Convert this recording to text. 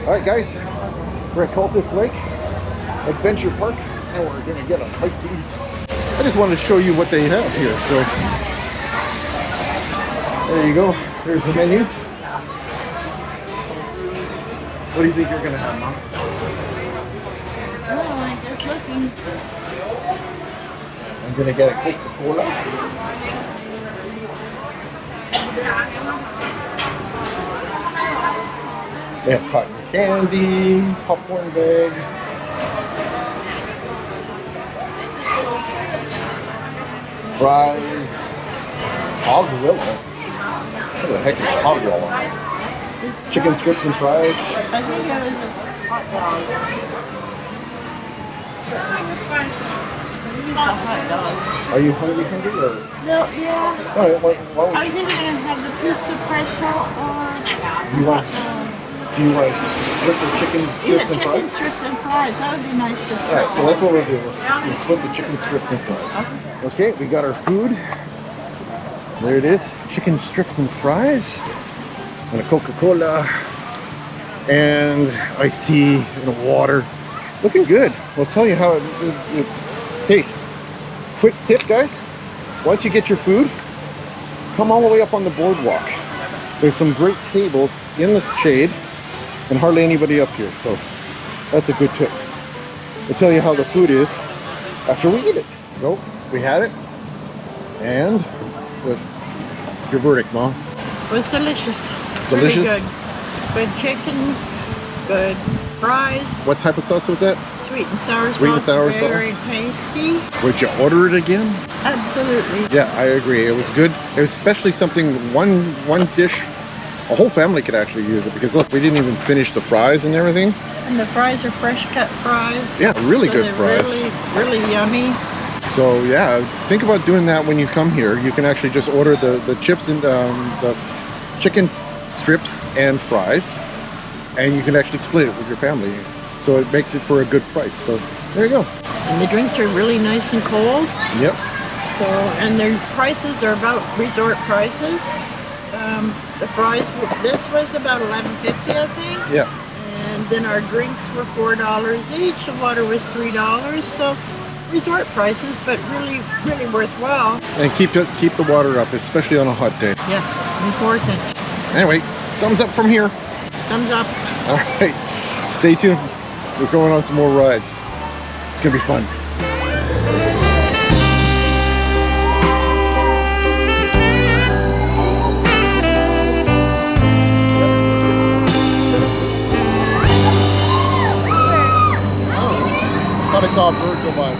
Alright guys, we're at Cultus Lake Adventure Park and we're gonna get a bite to eat. I just wanted to show you what they have here. So there you go. There's the menu. What do you think you're gonna have, Mom? Oh, I'm just looking. I'm gonna get a Coca-Cola. They have cotton candy, popcorn bag. Fries. Hog-rilla. What the heck is hog-rilla? Chicken strips and fries. I think it was a hot dog. It's a hot dog. Are you hungry or? No, yeah. All right, why I was either going to have the pizza pretzel or do you want to split the chicken strips and chicken fries? strips and fries. That would be nice to split. All right, so that's what we'll do. We'll split the chicken strips and fries. Okay, we got our food. There it is, chicken strips and fries, and a Coca-Cola, and iced tea, and a water. Looking good. We'll tell you how it tastes. Quick tip, guys. Once you get your food, come all the way up on the boardwalk. There's some great tables in the shade, and hardly anybody up here, so that's a good tip. We'll tell you how the food is after we eat it. So, we had it, and your verdict, Mom? It was delicious. Delicious? Really good. Good chicken, good fries. What type of sauce was that? Sweet and sour Sweet and sour sauce. Very tasty. Would you order it again? Absolutely. Yeah, I agree. It was good. It was especially something, one dish, a whole family could actually use it, because look, we didn't even finish the fries and everything. And the fries are fresh cut fries. Yeah, really so good they're fries. Really yummy. So yeah, think about doing that when you come here. You can actually just order the chips and the chicken strips and fries, and you can actually split it with your family. So it makes it for a good price. So there you go. And the drinks are really nice and cold. Yep. So, and their prices are about resort prices. The fries, this was about $11.50, I think. Yeah. And then our drinks were $4 each. The water was $3. So resort prices, but really worthwhile. And keep the water up, especially on a hot day. Yeah, important. Anyway, thumbs up from here. Thumbs up. All right, stay tuned. We're going on some more rides. It's gonna be fun. I thought I saw a bird go by.